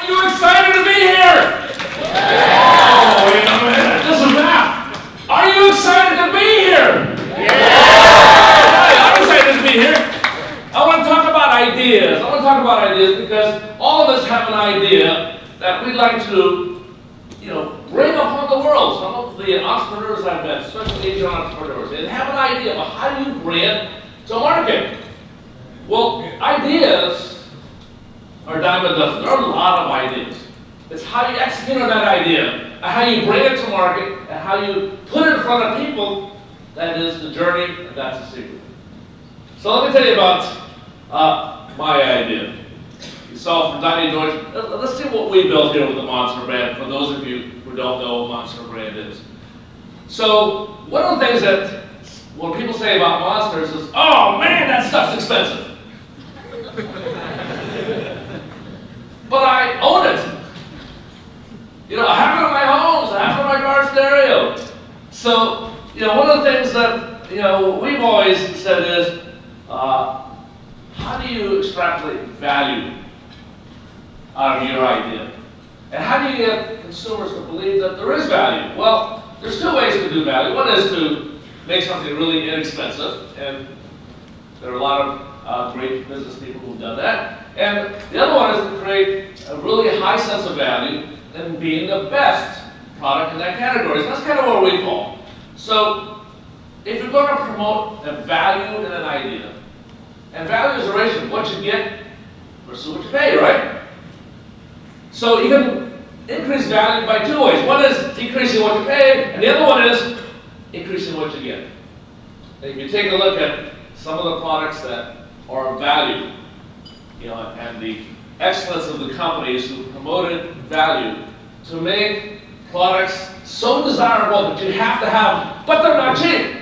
Are you excited to be here? Oh, wait a minute. This is that. Are you excited to be here? I'm excited to be here. I want to talk about ideas. I want to talk about ideas because all of us have an idea that we'd like to, bring upon the world. Some of the entrepreneurs I've met, especially Asian entrepreneurs, they have an idea of how do you bring it to market. Well, ideas are a dime a dozen. There are a lot of ideas. It's how you execute on that idea, and how you bring it to market, and how you put it in front of people. That is the journey, and that's the secret. So let me tell you about my idea. You saw from Donnie George. Let's see what we built here with the Monster brand, for those of you who don't know what Monster brand is. So one of the things that when people say about Monsters is, oh man, that stuff's expensive. But I own it. I have it in my homes, I have it in my car stereo. So, one of the things that, we've always said is, how do you extrapolate value out of your idea? And how do you get consumers to believe that there is value? Well, there's two ways to do value. One is to make something really inexpensive, and there are a lot of great business people who've done that. And the other one is to create a really high sense of value and being the best product in that category. So that's kind of where we fall. So if you're going to promote a value in an idea, and value is a ratio of what you get versus what you pay, right? So you can increase value by two ways. One is decreasing what you pay, and the other one is increasing what you get. And if you take a look at some of the products that are valued, and the excellence of the companies who promoted value to make products so desirable that you have to have, but they're not cheap.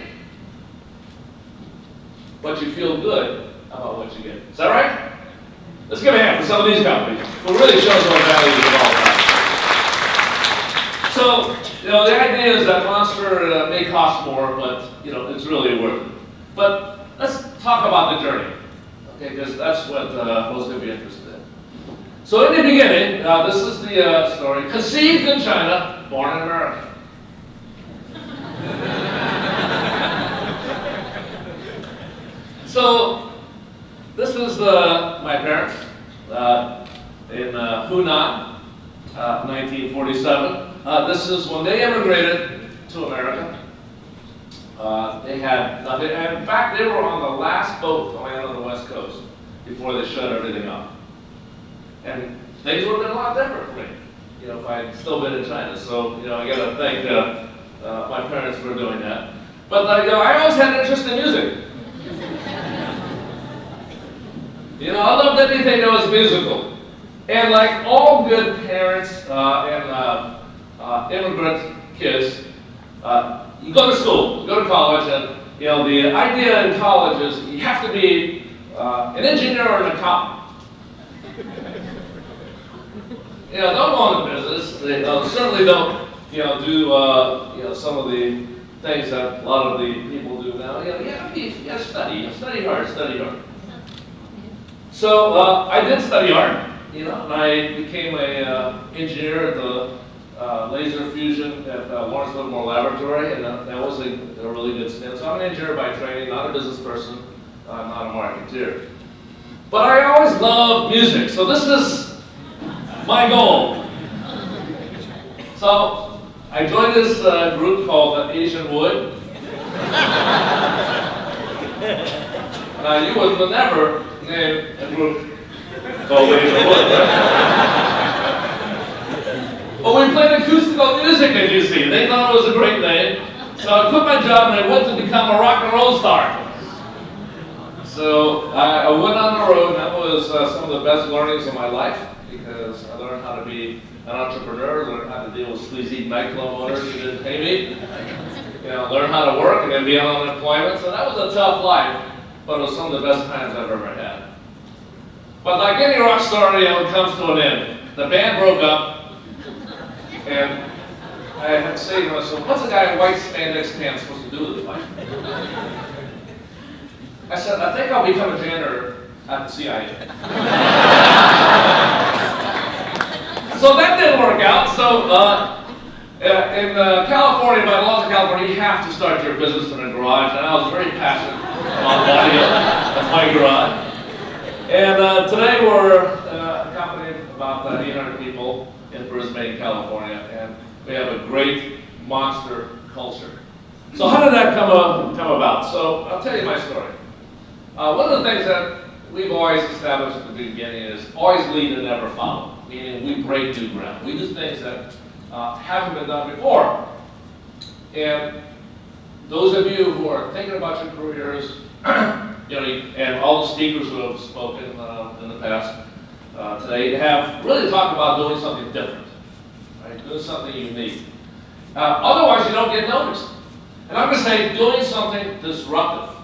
But you feel good about what you get. Is that right? Let's give a hand for some of these companies who really shows what value is all about. So, the idea is that Monster may cost more, but it's really worth it. But let's talk about the journey, okay? Because that's what most of you be interested in. So in the beginning, this is the story. Conceived in China, born in America. So this is my parents in Hunan, 1947. This is when they immigrated to America. They had nothing. And in fact, they were on the last boat to land on the West Coast before they shut everything up. And things would have been a lot different for me, if I'd still been in China. So, I got to thank my parents for doing that. But I always had an interest in music. I loved anything that was musical. And like all good parents and immigrant kids, you go to school, you go to college, and the idea in college is you have to be an engineer or an accountant. Don't go into business. They certainly don't, do some of the things that a lot of the people do now. You have to study hard. So I did study hard, and I became an engineer at the laser fusion at Lawrence Livermore Laboratory, and that was a really good stint. So I'm an engineer by training, not a business person, not a marketeer. But I always loved music, so this is my goal. So I joined this group called Asian Wood. Now you would never name a group called Asian Wood, right? Well, we played acoustical music, as you see. They thought it was a great name. So I quit my job and I went to become a rock and roll star. So I went on the road, and that was some of the best learnings of my life, because I learned how to be an entrepreneur, learned how to deal with sleazy nightclub owners who didn't pay me, learn how to work and then be on unemployment. So that was a tough life, but it was some of the best times I've ever had. But like any rock star, it comes to an end. The band broke up. And I had to say to myself, what's a guy in white spandex pants supposed to do with his life? I said, I think I'll become a janitor at the CIA. So, in California, by the laws of California, you have to start your business in a garage, and I was very passionate about the idea of my garage. And today we're a company of about 800 people in Brisbane, California, and we have a great monster culture. So how did that come about? So I'll tell you my story. One of the things that we've always established at the beginning is always lead and never follow, meaning we break new ground. We do things that haven't been done before. And those of you who are thinking about your careers, and all the speakers who have spoken in the past today have really talked about doing something different, right? Doing something unique. Otherwise, you don't get noticed. And I'm going to say doing something disruptive.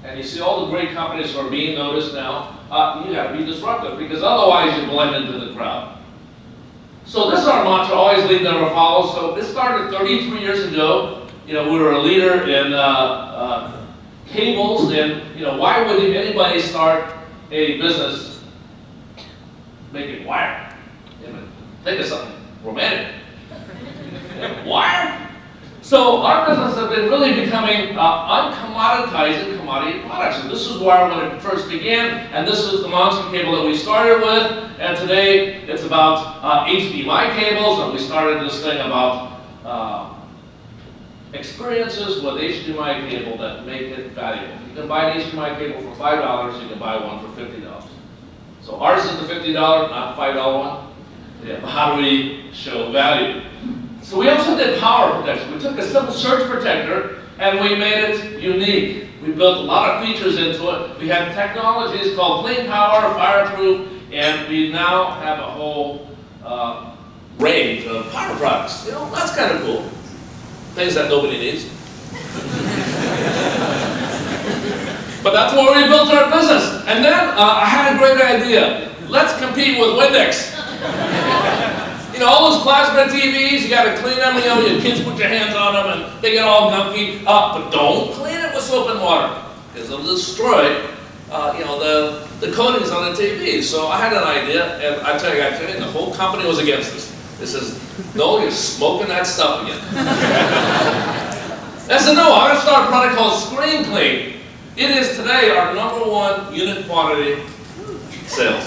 And you see all the great companies who are being noticed now, you got to be disruptive because otherwise you blend into the crowd. So this is our mantra, always lead, never follow. So this started 33 years ago. We were a leader in cables, and why would anybody start a business making wire? Think of something romantic. Wire? So our business has been really becoming uncommoditizing commodity products. And this is wire when it first began, and this is the monster cable that we started with. And today it's about HDMI cables, and we started this thing about experiences with HDMI cable that make it valuable. You can buy an HDMI cable for $5, you can buy one for $50. So ours is the $50, not the $5 one. Yeah, but how do we show value? So we also did power protection. We took a simple surge protector and we made it unique. We built a lot of features into it. We have technologies called clean power, fireproof, and we now have a whole range of power products. That's kind of cool. Things that nobody needs. But that's where we built our business. And then I had a great idea. Let's compete with Windex. All those plasma TVs, you got to clean them. Your kids put your hands on them and they get all gunky. But don't clean it with soap and water because it'll destroy, the coatings on the TV. So I had an idea, and I tell you, the whole company was against this. They says, "No, you're smoking that stuff again." I said, "No, I'm going to start a product called Screen Clean." It is today our #1 unit quantity sales.